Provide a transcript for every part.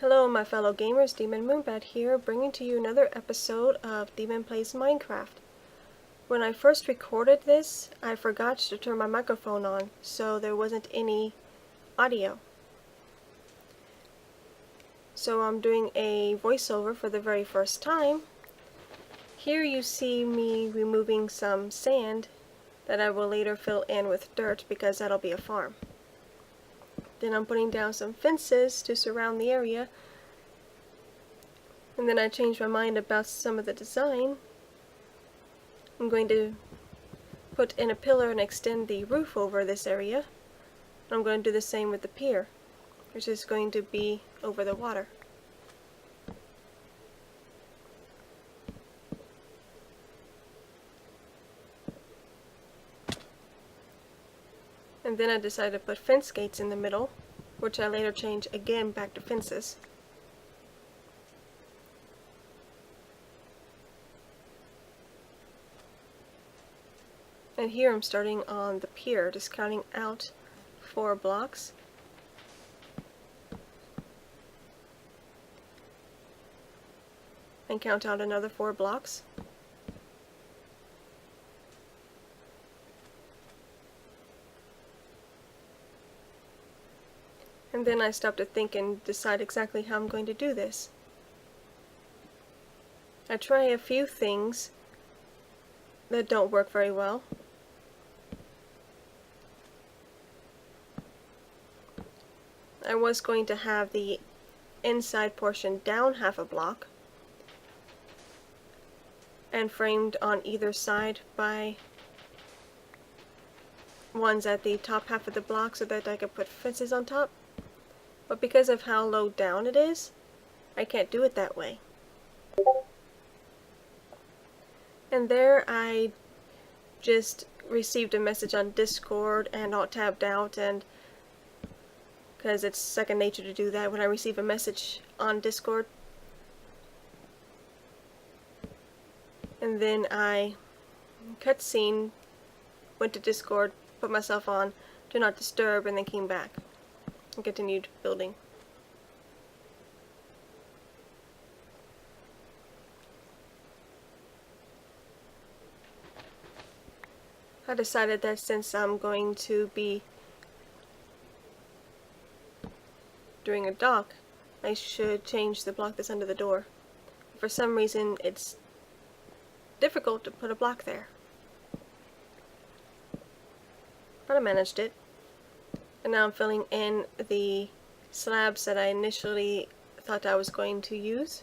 Hello my fellow gamers, Demon Moonbat here, bringing to you another episode of Demon Plays Minecraft. When I first recorded this, I forgot to turn my microphone on, so there wasn't any audio. So I'm doing a voiceover for the very first time. Here you see me removing some sand that I will later fill in with dirt because that'll be a farm. Then I'm putting down some fences to surround the area. And then I changed my mind about some of the design. I'm going to put in a pillar and extend the roof over this area. I'm going to do the same with the pier, which is going to be over the water. And then I decided to put fence gates in the middle, which I later changed again back to fences. And here I'm starting on the pier, just counting out 4 blocks. And count out another 4 blocks. And then I stop to think and decide exactly how I'm going to do this. I try a few things that don't work very well. I was going to have the inside portion down half a block and framed on either side by ones at the top half of the block so that I could put fences on top. But because of how low down it is, I can't do it that way. And there I just received a message on Discord and all tabbed out, and because it's second nature to do that when I receive a message on Discord. And then I cutscene, went to Discord, put myself on Do Not Disturb, and then came back and continued building. I decided that since I'm going to be doing a dock, I should change the block that's under the door. For some reason, it's difficult to put a block there. But I managed it. And now I'm filling in the slabs that I initially thought I was going to use.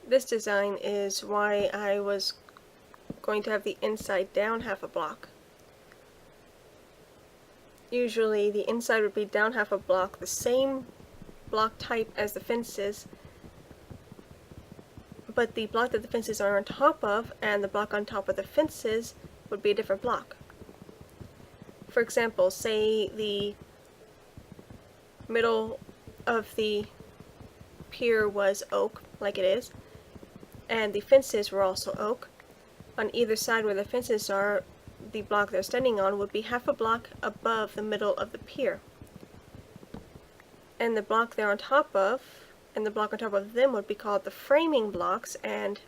This design is why I was going to have the inside down half a block. Usually the inside would be down half a block, the same block type as the fences, but the block that the fences are on top of and the block on top of the fences would be a different block. For example, say the middle of the pier was oak, like it is, and the fences were also oak. On either side where the fences are, the block they're standing on would be half a block above the middle of the pier. And the block they're on top of, and the block on top of them would be called the framing blocks, and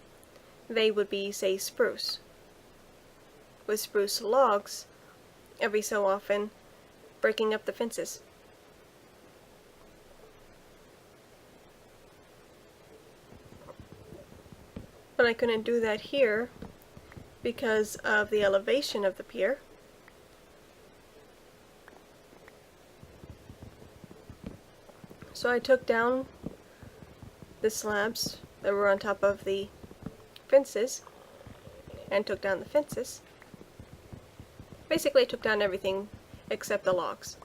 they would be, say, spruce. With spruce logs, every so often, breaking up the fences. But I couldn't do that here because of the elevation of the pier. So I took down the slabs that were on top of the fences and took down the fences. Basically, I took down everything except the logs.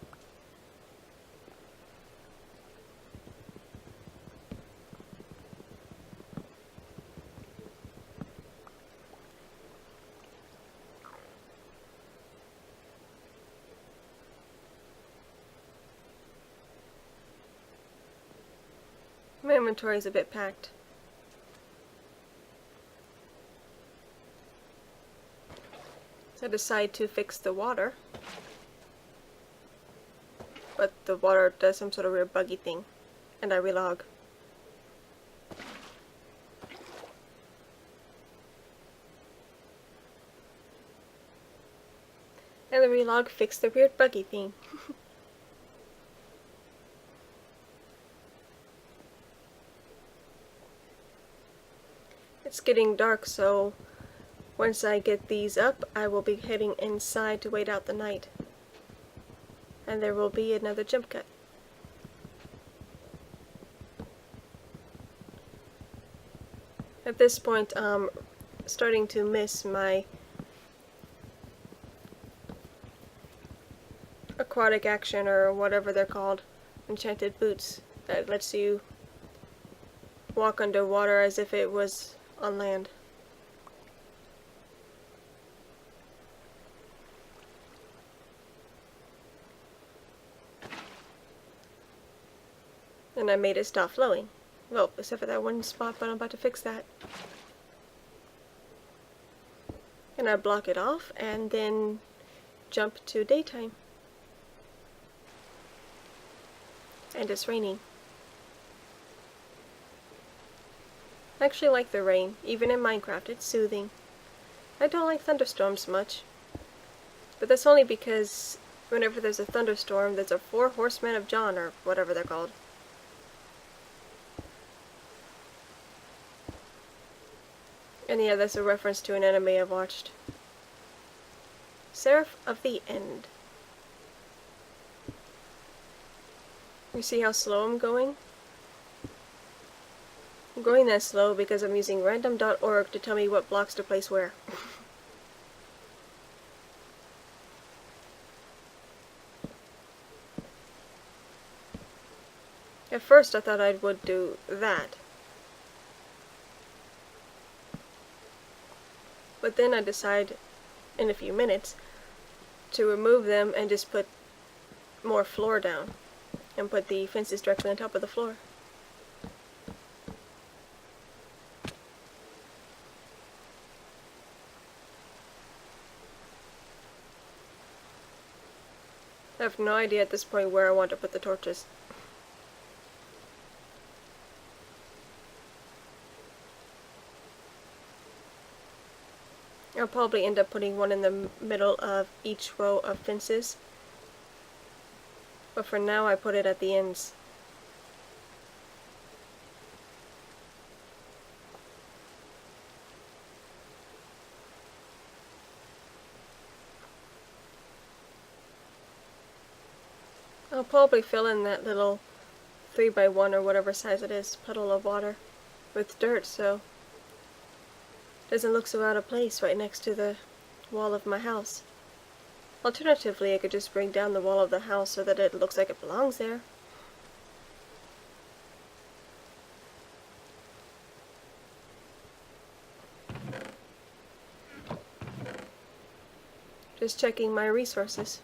My inventory is a bit packed. So I decide to fix the water. But the water does some sort of weird buggy thing. And I relog. And the relog fixed the weird buggy thing. It's getting dark, so once I get these up, I will be heading inside to wait out the night. And there will be another jump cut. At this point, I'm starting to miss my aquatic action, or whatever they're called, enchanted boots, that lets you walk underwater as if it was on land. And I made it stop flowing. Well, except for that one spot, but I'm about to fix that. And I block it off, and then jump to daytime. And it's raining. I actually like the rain. Even in Minecraft, it's soothing. I don't like thunderstorms much. But that's only because whenever there's a thunderstorm, there's a 4 horsemen of John, or whatever they're called. And yeah, that's a reference to an anime I've watched. Seraph of the End. You see how slow I'm going? I'm going that slow because I'm using random.org to tell me what blocks to place where. At first I thought I would do that. But then I decide in a few minutes to remove them and just put more floor down. And put the fences directly on top of the floor. I have no idea at this point where I want to put the torches. I'll probably end up putting one in the middle of each row of fences. But for now I put it at the ends. I'll probably fill in that little 3x1 or whatever size it is puddle of water with dirt, so it doesn't look so out of place right next to the wall of my house. Alternatively, I could just bring down the wall of the house so that it looks like it belongs there. Just checking my resources.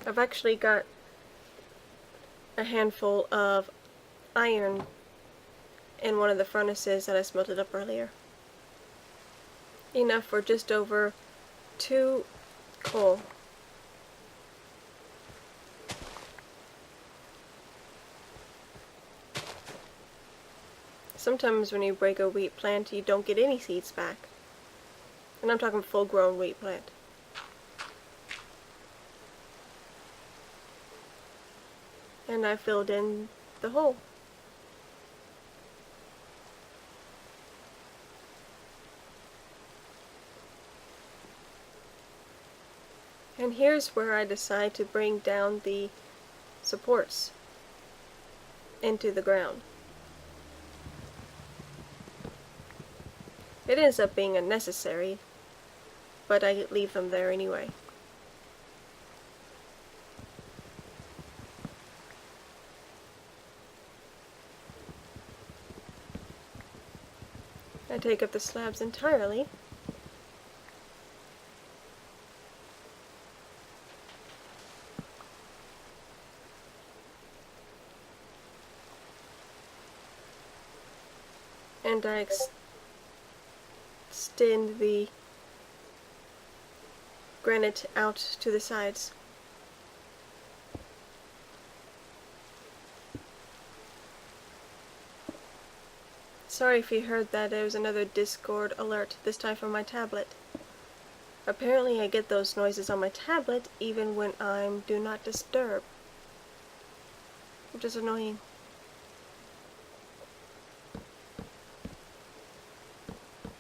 I've actually got a handful of iron in one of the furnaces that I smelted up earlier. Enough for just over 2 coal. Sometimes when you break a wheat plant, you don't get any seeds back. And I'm talking full-grown wheat plant. And I filled in the hole. And here's where I decide to bring down the supports into the ground. It ends up being unnecessary, but I leave them there anyway. I take up the slabs entirely. And I extend the granite out to the sides. Sorry if you heard that. There was another Discord alert, this time from my tablet. Apparently I get those noises on my tablet even when I'm do not disturb, which is annoying.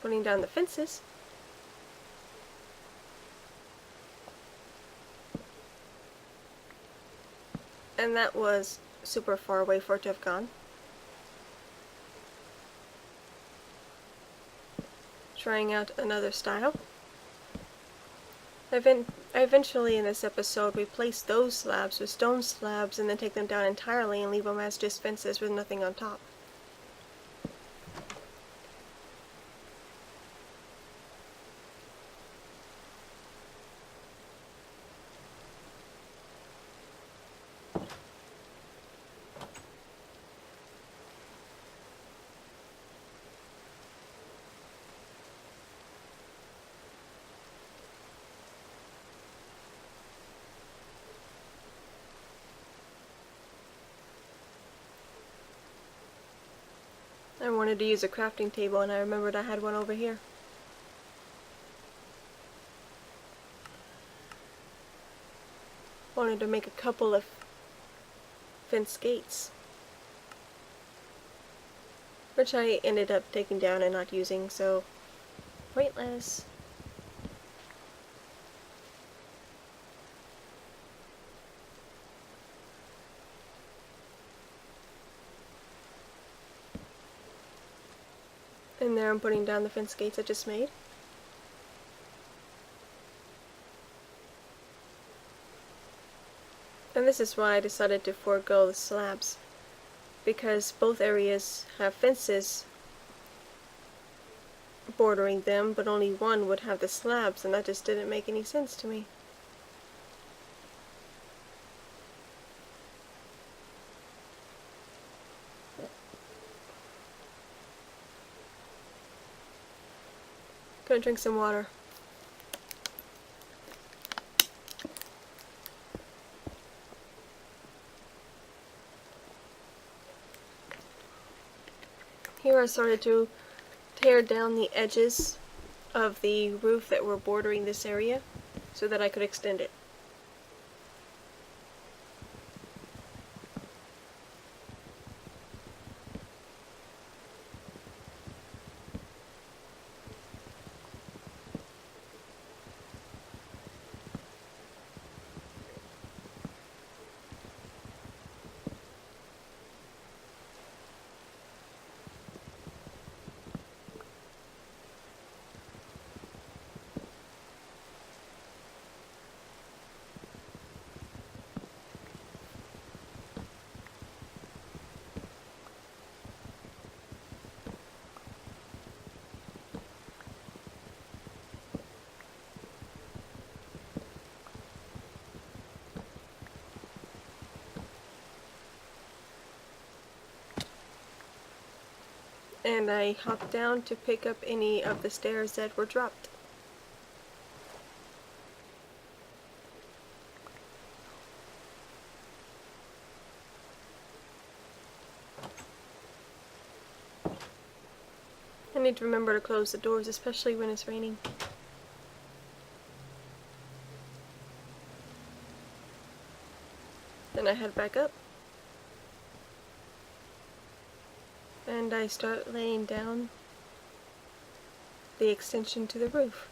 Putting down the fences. And that was super far away for it to have gone. Trying out another style. I eventually in this episode replace those slabs with stone slabs and then take them down entirely and leave them as just fences with nothing on top. I wanted to use a crafting table and I remembered I had one over here. Wanted to make a couple of fence gates, which I ended up taking down and not using, so pointless. And there I'm putting down the fence gates I just made. And this is why I decided to forego the slabs, because both areas have fences bordering them, but only one would have the slabs, and that just didn't make any sense to me. Gonna drink some water. Here I started to tear down the edges of the roof that were bordering this area so that I could extend it. And I hopped down to pick up any of the stairs that were dropped. I need to remember to close the doors, especially when it's raining. Then I head back up. And I start laying down the extension to the roof.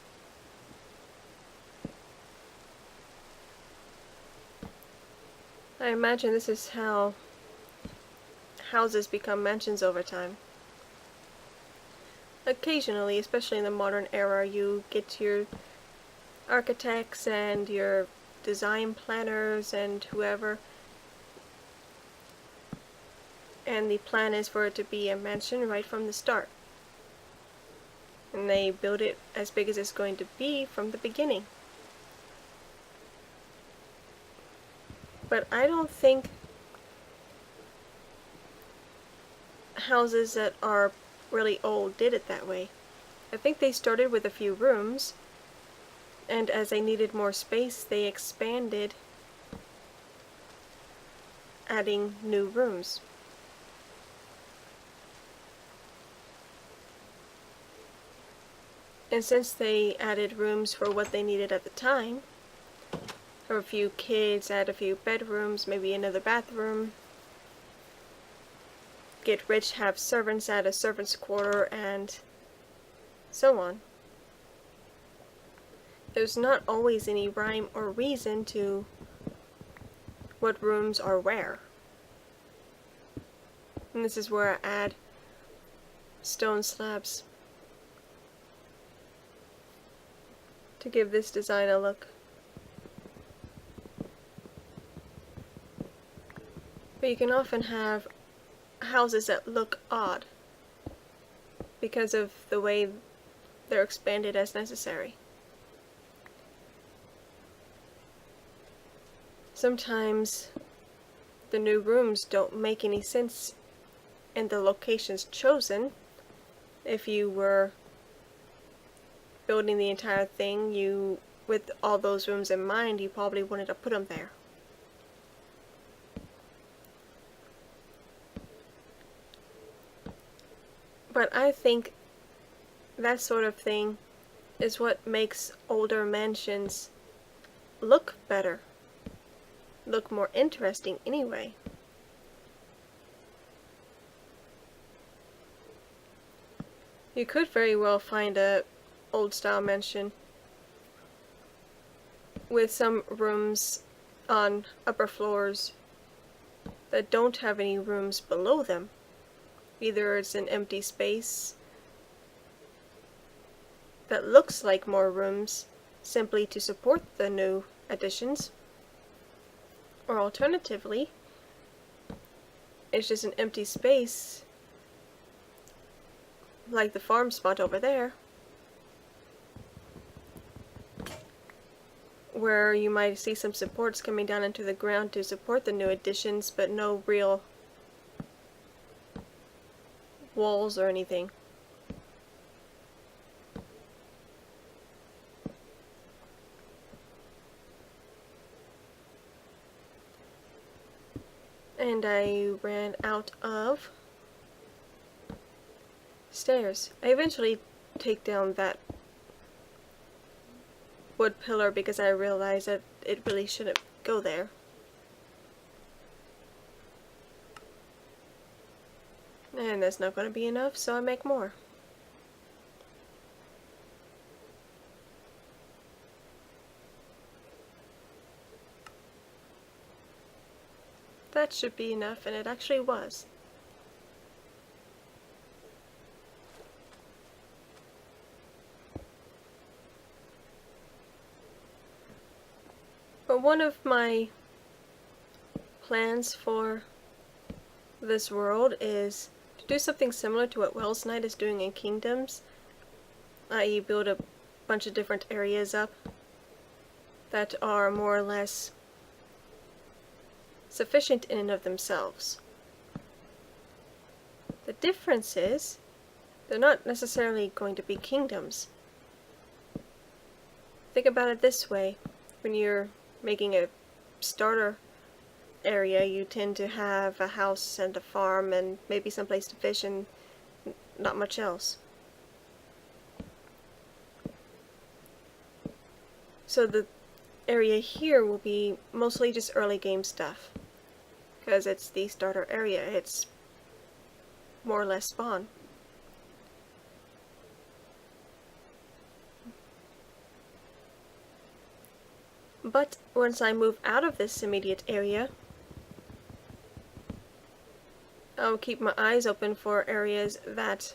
I imagine this is how houses become mansions over time. Occasionally, especially in the modern era, you get your architects and your design planners and whoever, and the plan is for it to be a mansion right from the start. And they build it as big as it's going to be from the beginning. But I don't think houses that are really old did it that way. I think they started with a few rooms, and as they needed more space, they expanded, adding new rooms. And since they added rooms for what they needed at the time, for a few kids, add a few bedrooms, maybe another bathroom, get rich, have servants, add a servant's quarter, and so on. There's not always any rhyme or reason to what rooms are where. And this is where I add stone slabs to give this design a look. But you can often have houses that look odd because of the way they're expanded as necessary. Sometimes the new rooms don't make any sense in the locations chosen. If you were building the entire thing, with all those rooms in mind, you probably wanted to put them there. But I think that sort of thing is what makes older mansions look better, look more interesting anyway. You could very well find a old style mansion with some rooms on upper floors that don't have any rooms below them. Either it's an empty space that looks like more rooms simply to support the new additions, or alternatively, it's just an empty space like the farm spot over there, where you might see some supports coming down into the ground to support the new additions, but no real walls or anything. And I ran out of stairs. I eventually take down that wood pillar because I realized that it really shouldn't go there. And that's not going to be enough, so I make more. That should be enough, and it actually was. But one of my plans for this world is to do something similar to what Wells Knight is doing in Kingdoms, i.e. build a bunch of different areas up that are more or less sufficient in and of themselves. The difference is, they're not necessarily going to be kingdoms. Think about it this way. When you're making a starter area, you tend to have a house and a farm and maybe some place to fish and not much else. So the area here will be mostly just early game stuff, because it's the starter area. It's more or less spawn. But once I move out of this immediate area, I'll keep my eyes open for areas that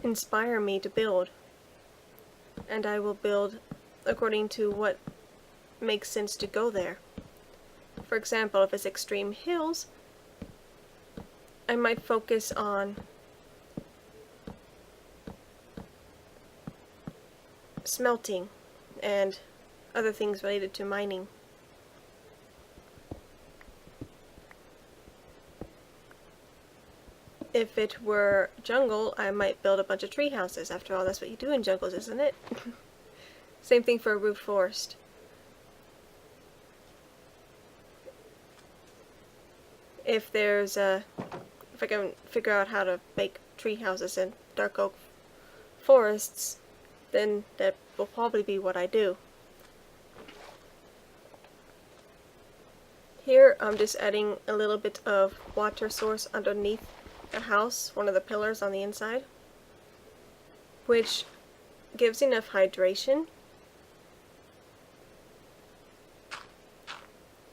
inspire me to build. And I will build according to what makes sense to go there. For example, if it's extreme hills, I might focus on smelting and other things related to mining. If it were jungle, I might build a bunch of tree houses. After all, that's what you do in jungles, isn't it? Same thing for a root forest. If I can figure out how to make tree houses in dark oak forests, then that will probably be what I do. Here I'm just adding a little bit of water source underneath the house, one of the pillars on the inside, which gives enough hydration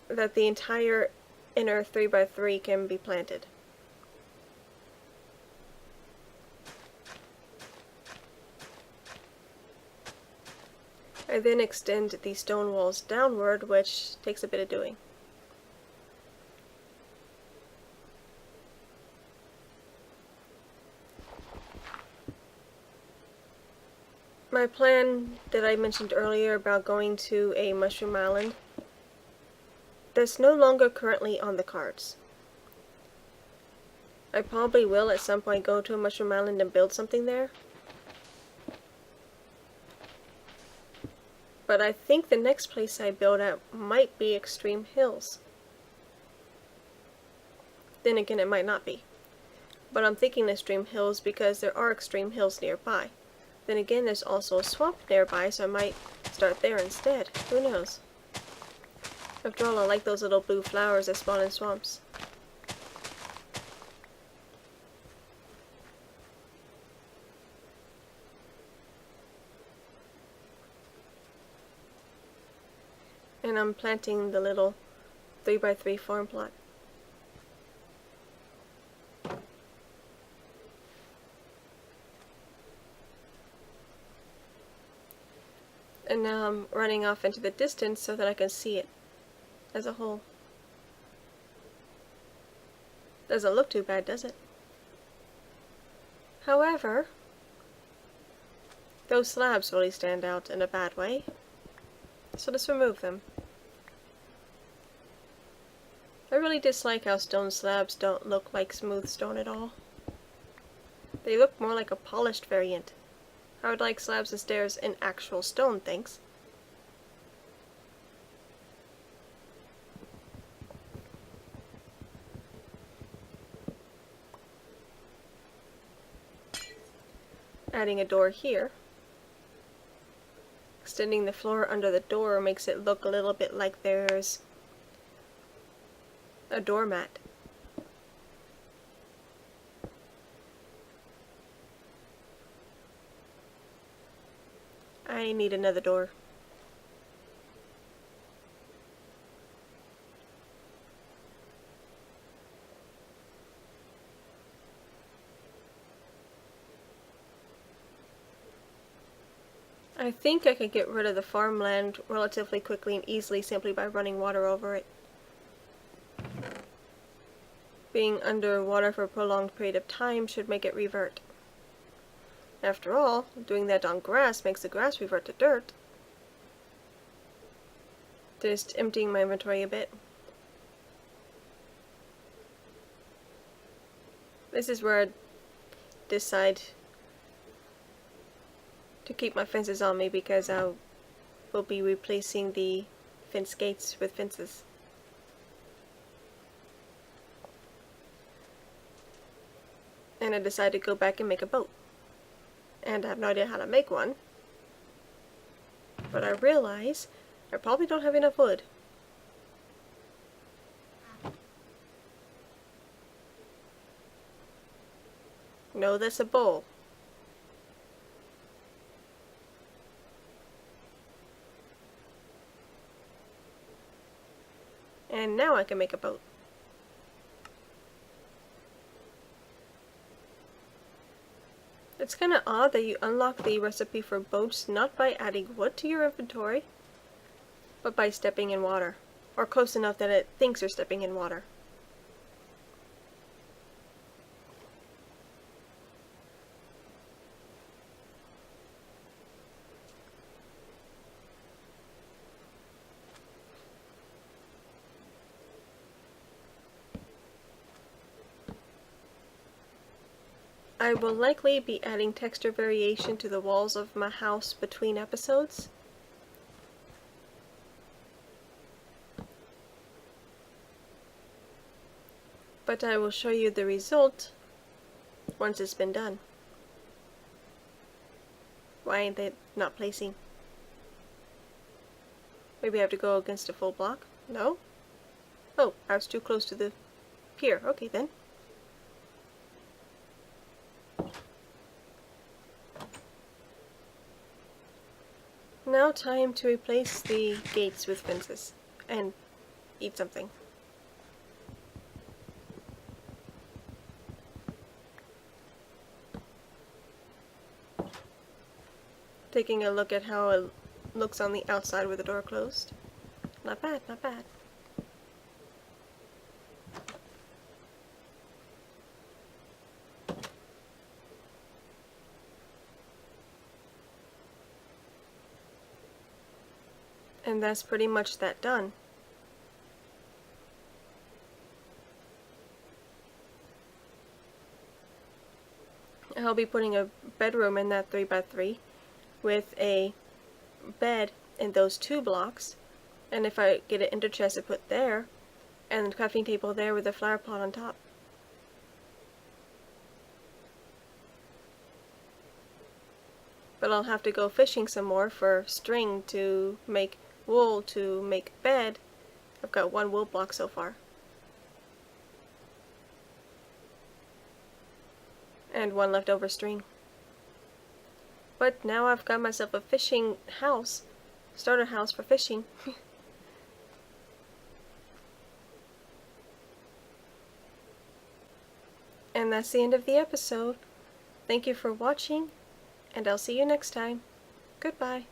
that the entire inner 3x3 can be planted. I then extend the stone walls downward, which takes a bit of doing. My plan that I mentioned earlier about going to a mushroom island, that's no longer currently on the cards. I probably will at some point go to a mushroom island and build something there. But I think the next place I build at might be Extreme Hills. Then again, it might not be. But I'm thinking Extreme Hills because there are extreme hills nearby. Then again, there's also a swamp nearby, so I might start there instead. Who knows? After all, I like those little blue flowers that spawn in swamps. And I'm planting the little 3x3 farm plot. And now I'm running off into the distance so that I can see it as a whole. Doesn't look too bad, does it? However, those slabs really stand out in a bad way, so let's remove them. I really dislike how stone slabs don't look like smooth stone at all. They look more like a polished variant. I would like slabs and stairs in actual stone, thanks. Adding a door here. Extending the floor under the door makes it look a little bit like there's a doormat. I need another door. I think I could get rid of the farmland relatively quickly and easily simply by running water over it. Being underwater for a prolonged period of time should make it revert. After all, doing that on grass makes the grass revert to dirt. Just emptying my inventory a bit. This is where I decide to keep my fences on me because I will be replacing the fence gates with fences. And I decided to go back and make a boat. And I have no idea how to make one. But I realize I probably don't have enough wood. No, that's a bowl. And now I can make a boat. It's kind of odd that you unlock the recipe for boats not by adding wood to your inventory, but by stepping in water, or close enough that it thinks you're stepping in water. I will likely be adding texture variation to the walls of my house between episodes. But I will show you the result once it's been done. Why ain't they not placing? Maybe I have to go against a full block? No? Oh, I was too close to the pier. Okay then. Now time to replace the gates with fences and eat something. Taking a look at how it looks on the outside with the door closed. Not bad, not bad. And that's pretty much that done. I'll be putting a bedroom in that 3x3 with a bed in those 2 blocks, and if I get an ender chest to put there, and the crafting table there with a flower pot on top. But I'll have to go fishing some more for string to make wool to make bed. I've got 1 wool block so far. And 1 leftover string. But now I've got myself a fishing house, starter house for fishing. And that's the end of the episode. Thank you for watching, and I'll see you next time. Goodbye.